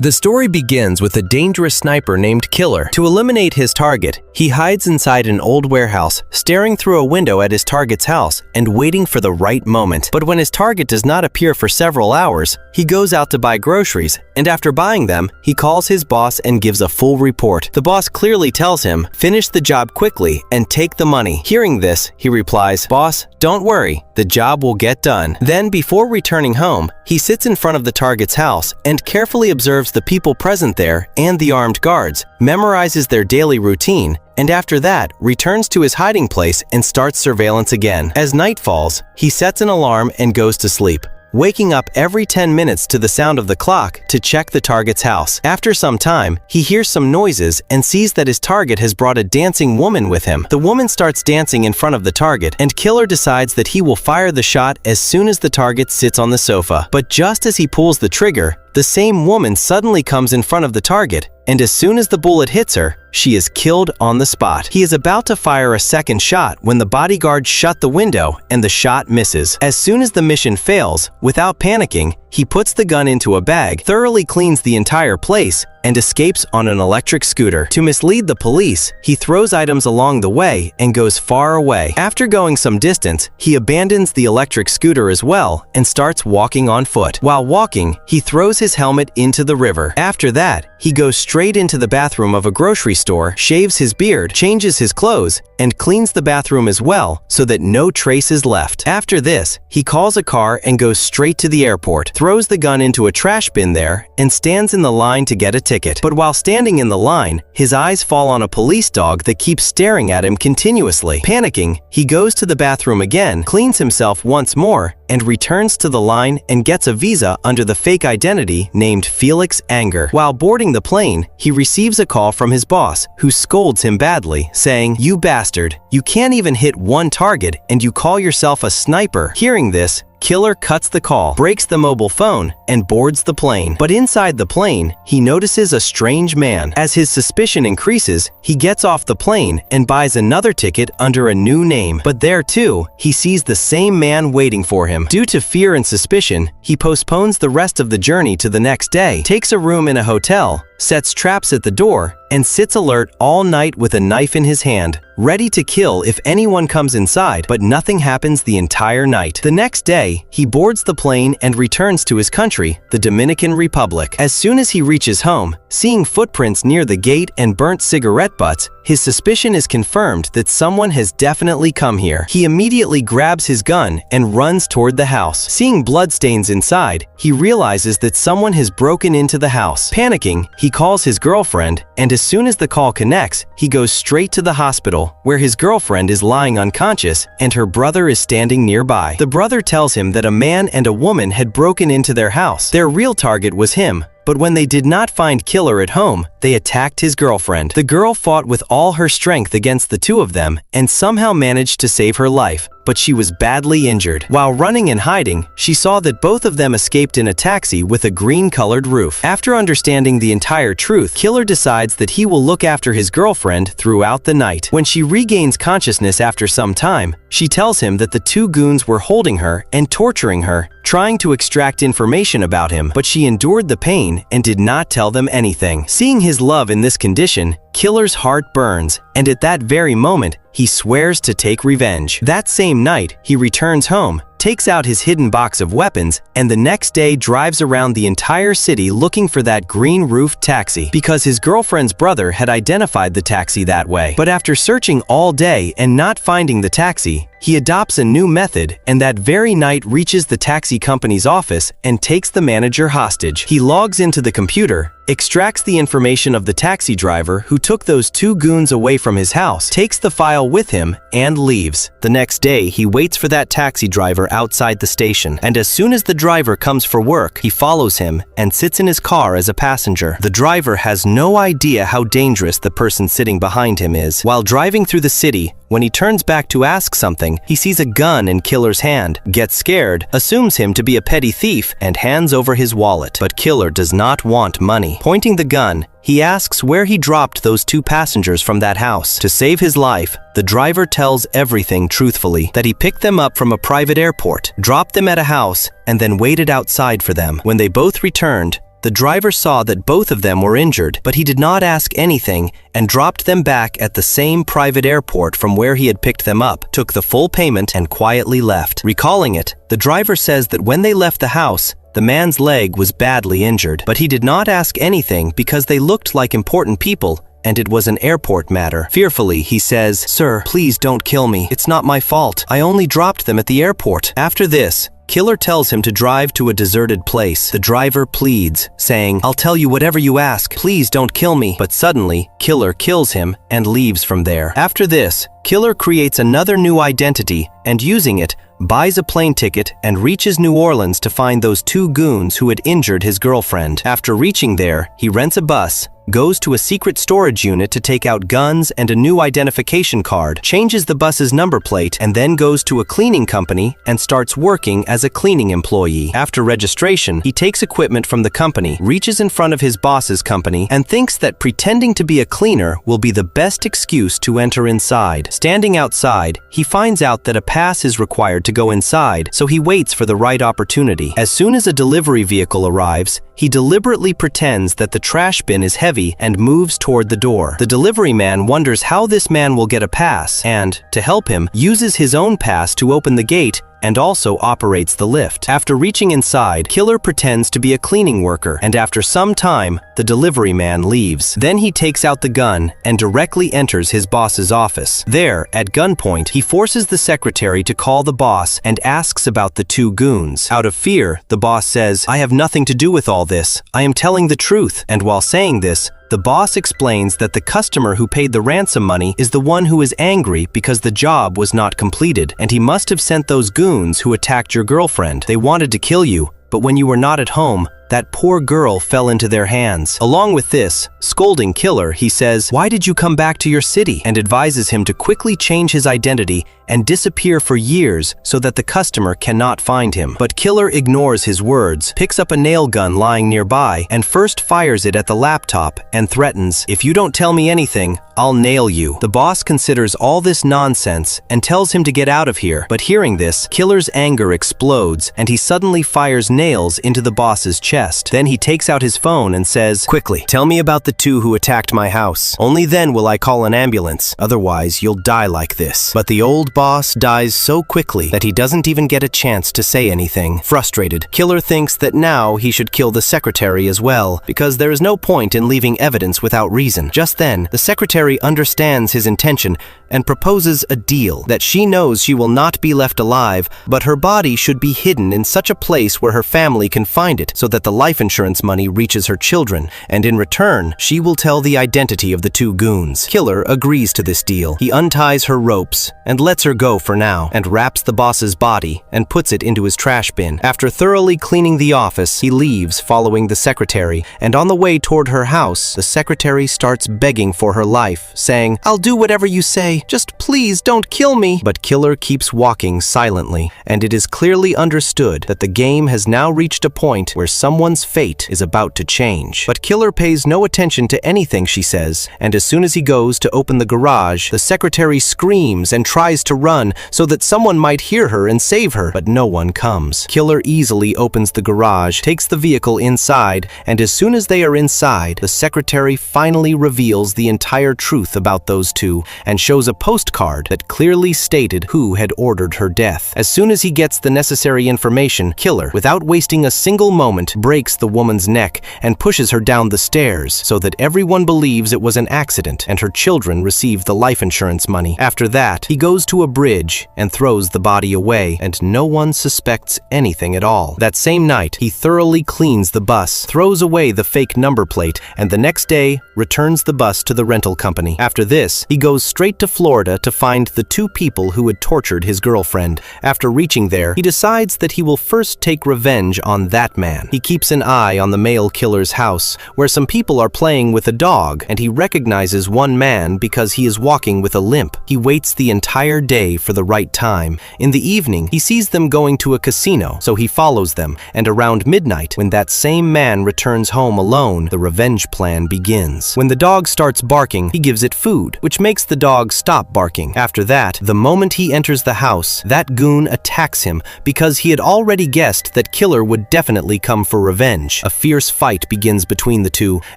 The story begins with a dangerous sniper named Killer. To eliminate his target, he hides inside an old warehouse, staring through a window at his target's house and waiting for the right moment. But when his target does not appear for several hours, he goes out to buy groceries, and after buying them, he calls his boss and gives a full report. The boss clearly tells him, "Finish the job quickly and take the money." Hearing this, he replies, "Boss, don't worry, the job will get done." Then, before returning home, he sits in front of the target's house and carefully observes the people present there and the armed guards, memorizes their daily routine, and after that, returns to his hiding place and starts surveillance again. As night falls, he sets an alarm and goes to sleep, waking up every 10 minutes to the sound of the clock to check the target's house. After some time, he hears some noises and sees that his target has brought a dancing woman with him. The woman starts dancing in front of the target, and Killer decides that he will fire the shot as soon as the target sits on the sofa. But just as he pulls the trigger, the same woman suddenly comes in front of the target, and as soon as the bullet hits her, she is killed on the spot. He is about to fire a second shot when the bodyguards shut the window and the shot misses. As soon as the mission fails, without panicking, he puts the gun into a bag, thoroughly cleans the entire place, and escapes on an electric scooter. To mislead the police, he throws items along the way and goes far away. After going some distance, he abandons the electric scooter as well and starts walking on foot. While walking, he throws his helmet into the river. After that, he goes straight into the bathroom of a grocery store, shaves his beard, changes his clothes, and cleans the bathroom as well so that no trace is left. After this, he calls a car and goes straight to the airport, throws the gun into a trash bin there, and stands in the line to get a ticket. But while standing in the line, his eyes fall on a police dog that keeps staring at him continuously. Panicking, he goes to the bathroom again, cleans himself once more, and returns to the line and gets a visa under the fake identity named Felix Anger. While boarding the plane, he receives a call from his boss, who scolds him badly, saying, "You bastard, you can't even hit one target and you call yourself a sniper." Hearing this, Killer cuts the call, breaks the mobile phone, and boards the plane. But inside the plane, he notices a strange man. As his suspicion increases, he gets off the plane and buys another ticket under a new name. But there too, he sees the same man waiting for him. Due to fear and suspicion, he postpones the rest of the journey to the next day, takes a room in a hotel, sets traps at the door, and sits alert all night with a knife in his hand, ready to kill if anyone comes inside, but nothing happens the entire night. The next day, he boards the plane and returns to his country, the Dominican Republic. As soon as he reaches home, seeing footprints near the gate and burnt cigarette butts, his suspicion is confirmed that someone has definitely come here. He immediately grabs his gun and runs toward the house. Seeing bloodstains inside, he realizes that someone has broken into the house. Panicking, he calls his girlfriend, and as soon as the call connects, he goes straight to the hospital, where his girlfriend is lying unconscious and her brother is standing nearby. The brother tells him that a man and a woman had broken into their house. Their real target was him, but when they did not find Killer at home, they attacked his girlfriend. The girl fought with all her strength against the two of them and somehow managed to save her life, but she was badly injured. While running and hiding, she saw that both of them escaped in a taxi with a green-colored roof. After understanding the entire truth, Killer decides that he will look after his girlfriend throughout the night. When she regains consciousness after some time, she tells him that the two goons were holding her and torturing her, trying to extract information about him, but she endured the pain and did not tell them anything. Seeing his love in this condition, Killer's heart burns, and at that very moment, he swears to take revenge. That same night, he returns home, takes out his hidden box of weapons, and the next day drives around the entire city looking for that green-roofed taxi, because his girlfriend's brother had identified the taxi that way. But after searching all day and not finding the taxi, he adopts a new method, and that very night reaches the taxi company's office and takes the manager hostage. He logs into the computer, extracts the information of the taxi driver who took those two goons away from his house, takes the file with him, and leaves. The next day, he waits for that taxi driver outside the station, and as soon as the driver comes for work, he follows him and sits in his car as a passenger. The driver has no idea how dangerous the person sitting behind him is. While driving through the city, when he turns back to ask something, he sees a gun in Killer's hand, gets scared, assumes him to be a petty thief, and hands over his wallet. But Killer does not want money. Pointing the gun, he asks where he dropped those two passengers from that house. To save his life, the driver tells everything truthfully, that he picked them up from a private airport, dropped them at a house, and then waited outside for them. When they both returned, the driver saw that both of them were injured, but he did not ask anything and dropped them back at the same private airport from where he had picked them up, took the full payment, and quietly left. Recalling it, the driver says that when they left the house, the man's leg was badly injured, but he did not ask anything because they looked like important people and it was an airport matter. Fearfully, he says, "Sir, please don't kill me. It's not my fault. I only dropped them at the airport." After this, Killer tells him to drive to a deserted place. The driver pleads, saying, "I'll tell you whatever you ask. Please don't kill me." But suddenly, Killer kills him and leaves from there. After this, Killer creates another new identity and, using it, buys a plane ticket and reaches New Orleans to find those two goons who had injured his girlfriend. After reaching there, he rents a bus, goes to a secret storage unit to take out guns and a new identification card, changes the bus's number plate, and then goes to a cleaning company and starts working as a cleaning employee. After registration, he takes equipment from the company, reaches in front of his boss's company, and thinks that pretending to be a cleaner will be the best excuse to enter inside. Standing outside, he finds out that a pass is required to go inside, so he waits for the right opportunity. As soon as a delivery vehicle arrives, he deliberately pretends that the trash bin is heavy and moves toward the door. The delivery man wonders how this man will get a pass and, to help him, uses his own pass to open the gate and also operates the lift. After reaching inside, Killer pretends to be a cleaning worker, and after some time, the delivery man leaves. Then he takes out the gun and directly enters his boss's office. There, at gunpoint, he forces the secretary to call the boss and asks about the two goons. Out of fear, the boss says, "I have nothing to do with all this. I am telling the truth." And while saying this, the boss explains that the customer who paid the ransom money is the one who is angry because the job was not completed, and he must have sent those goons who attacked your girlfriend. They wanted to kill you, but when you were not at home, that poor girl fell into their hands. Along with this, scolding Killer, he says, "Why did you come back to your city?" and advises him to quickly change his identity and disappear for years so that the customer cannot find him. But Killer ignores his words, picks up a nail gun lying nearby, and first fires it at the laptop and threatens, "If you don't tell me anything, I'll nail you." The boss considers all this nonsense and tells him to get out of here. But hearing this, Killer's anger explodes and he suddenly fires nails into the boss's chest. Then he takes out his phone and says, "Quickly, tell me about the two who attacked my house. Only then will I call an ambulance. Otherwise, you'll die like this." But the old boss dies so quickly that he doesn't even get a chance to say anything. Frustrated, Killer thinks that now he should kill the secretary as well, because there is no point in leaving evidence without reason. Just then, the secretary understands his intention and proposes a deal that she knows she will not be left alive, but her body should be hidden in such a place where her family can find it so that the life insurance money reaches her children, and in return, she will tell the identity of the two goons. Killer agrees to this deal. He unties her ropes and lets her go for now, and wraps the boss's body and puts it into his trash bin. After thoroughly cleaning the office, he leaves following the secretary, and on the way toward her house, the secretary starts begging for her life, saying, "I'll do whatever you say, just please don't kill me." But Killer keeps walking silently, and it is clearly understood that the game has now reached a point where someone's fate is about to change. But Killer pays no attention to anything she says, and as soon as he goes to open the garage, the secretary screams and tries to run so that someone might hear her and save her, but no one comes. Killer easily opens the garage, takes the vehicle inside, and as soon as they are inside, the secretary finally reveals the entire truth about those two and shows a postcard that clearly stated who had ordered her death. As soon as he gets the necessary information, Killer, without wasting a single moment, breaks the woman's neck and pushes her down the stairs so that everyone believes it was an accident and her children receive the life insurance money. After that, he goes to a bridge and throws the body away, and no one suspects anything at all. That same night, he thoroughly cleans the bus, throws away the fake number plate, and the next day returns the bus to the rental company. After this, he goes straight to Florida to find the two people who had tortured his girlfriend. After reaching there, he decides that he will first take revenge on that man. He keeps an eye on the male killer's house, where some people are playing with a dog, and he recognizes one man because he is walking with a limp. He waits the entire day for the right time. In the evening, he sees them going to a casino, so he follows them, and around midnight, when that same man returns home alone, the revenge plan begins. When the dog starts barking, he gives it food, which makes the dog stop stop barking. After that, the moment he enters the house, that goon attacks him because he had already guessed that Killer would definitely come for revenge. A fierce fight begins between the two,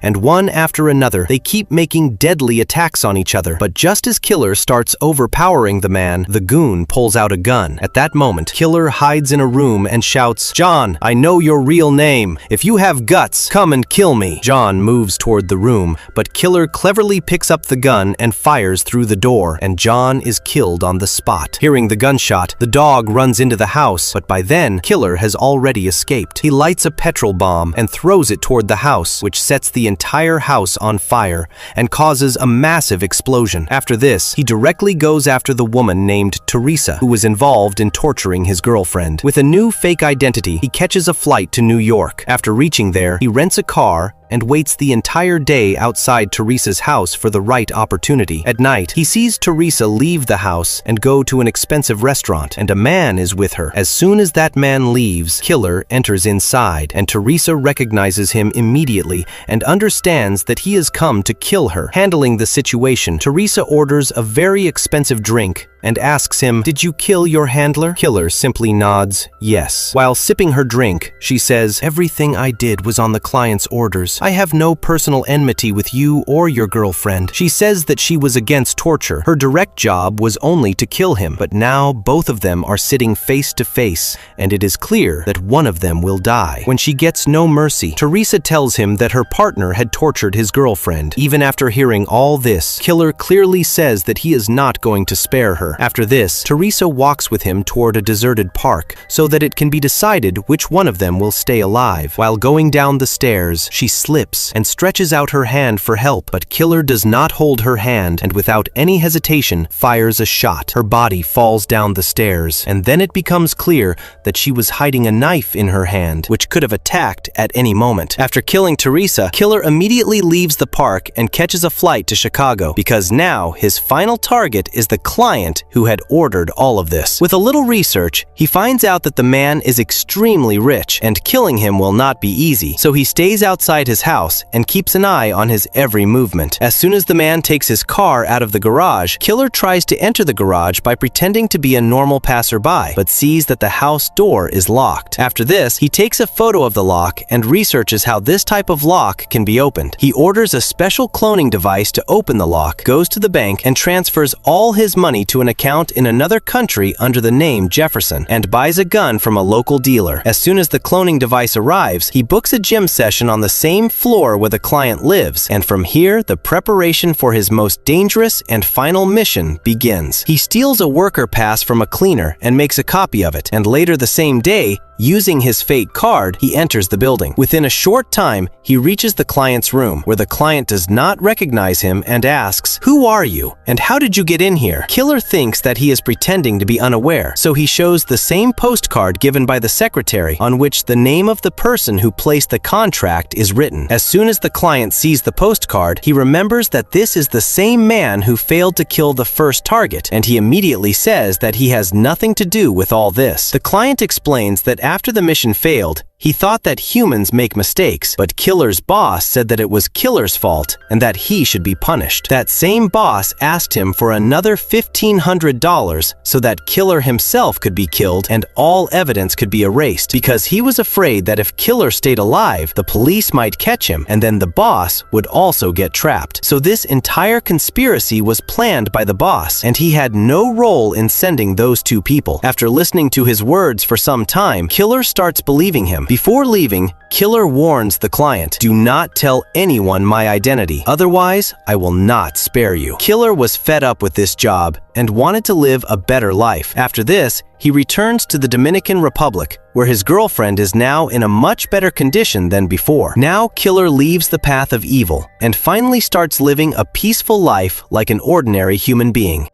and one after another, they keep making deadly attacks on each other. But just as Killer starts overpowering the man, the goon pulls out a gun. At that moment, Killer hides in a room and shouts, "John, I know your real name. If you have guts, come and kill me." John moves toward the room, but Killer cleverly picks up the gun and fires through the door, and John is killed on the spot. Hearing the gunshot, the dog runs into the house, but by then, Killer has already escaped. He lights a petrol bomb and throws it toward the house, which sets the entire house on fire and causes a massive explosion. After this, he directly goes after the woman named Teresa, who was involved in torturing his girlfriend. With a new fake identity, he catches a flight to New York. After reaching there, he rents a car and waits the entire day outside Teresa's house for the right opportunity. At night, he sees Teresa leave the house and go to an expensive restaurant, and a man is with her. As soon as that man leaves, Killer enters inside, and Teresa recognizes him immediately and understands that he has come to kill her. Handling the situation, Teresa orders a very expensive drink and asks him, "Did you kill your handler?" Killer simply nods, yes. While sipping her drink, she says, "Everything I did was on the client's orders. I have no personal enmity with you or your girlfriend." She says that she was against torture. Her direct job was only to kill him, but now both of them are sitting face to face, and it is clear that one of them will die. When she gets no mercy, Teresa tells him that her partner had tortured his girlfriend. Even after hearing all this, Killer clearly says that he is not going to spare her. After this, Teresa walks with him toward a deserted park so that it can be decided which one of them will stay alive. While going down the stairs, she slips and stretches out her hand for help, but Killer does not hold her hand and without any hesitation fires a shot. Her body falls down the stairs, and then it becomes clear that she was hiding a knife in her hand, which could have attacked at any moment. After killing Teresa, Killer immediately leaves the park and catches a flight to Chicago, because now his final target is the client who had ordered all of this. With a little research, he finds out that the man is extremely rich, and killing him will not be easy, so he stays outside his house and keeps an eye on his every movement. As soon as the man takes his car out of the garage, Killer tries to enter the garage by pretending to be a normal passerby, but sees that the house door is locked. After this, he takes a photo of the lock and researches how this type of lock can be opened. He orders a special cloning device to open the lock, goes to the bank, and transfers all his money to an account in another country under the name Jefferson, and buys a gun from a local dealer. As soon as the cloning device arrives, he books a gym session on the same floor where the client lives, and from here, the preparation for his most dangerous and final mission begins. He steals a worker pass from a cleaner and makes a copy of it, and later the same day, using his fake card, he enters the building. Within a short time, he reaches the client's room, where the client does not recognize him and asks, "Who are you? And how did you get in here?" Killer thinks that he is pretending to be unaware, so he shows the same postcard given by the secretary, on which the name of the person who placed the contract is written. As soon as the client sees the postcard, he remembers that this is the same man who failed to kill the first target, and he immediately says that he has nothing to do with all this. The client explains that after the mission failed, he thought that humans make mistakes, but Killer's boss said that it was Killer's fault and that he should be punished. That same boss asked him for another $1,500 so that Killer himself could be killed and all evidence could be erased, because he was afraid that if Killer stayed alive, the police might catch him and then the boss would also get trapped. So this entire conspiracy was planned by the boss, and he had no role in sending those two people. After listening to his words for some time, Killer starts believing him. Before leaving, Killer warns the client, "Do not tell anyone my identity, otherwise I will not spare you." Killer was fed up with this job and wanted to live a better life. After this, he returns to the Dominican Republic, where his girlfriend is now in a much better condition than before. Now Killer leaves the path of evil and finally starts living a peaceful life like an ordinary human being.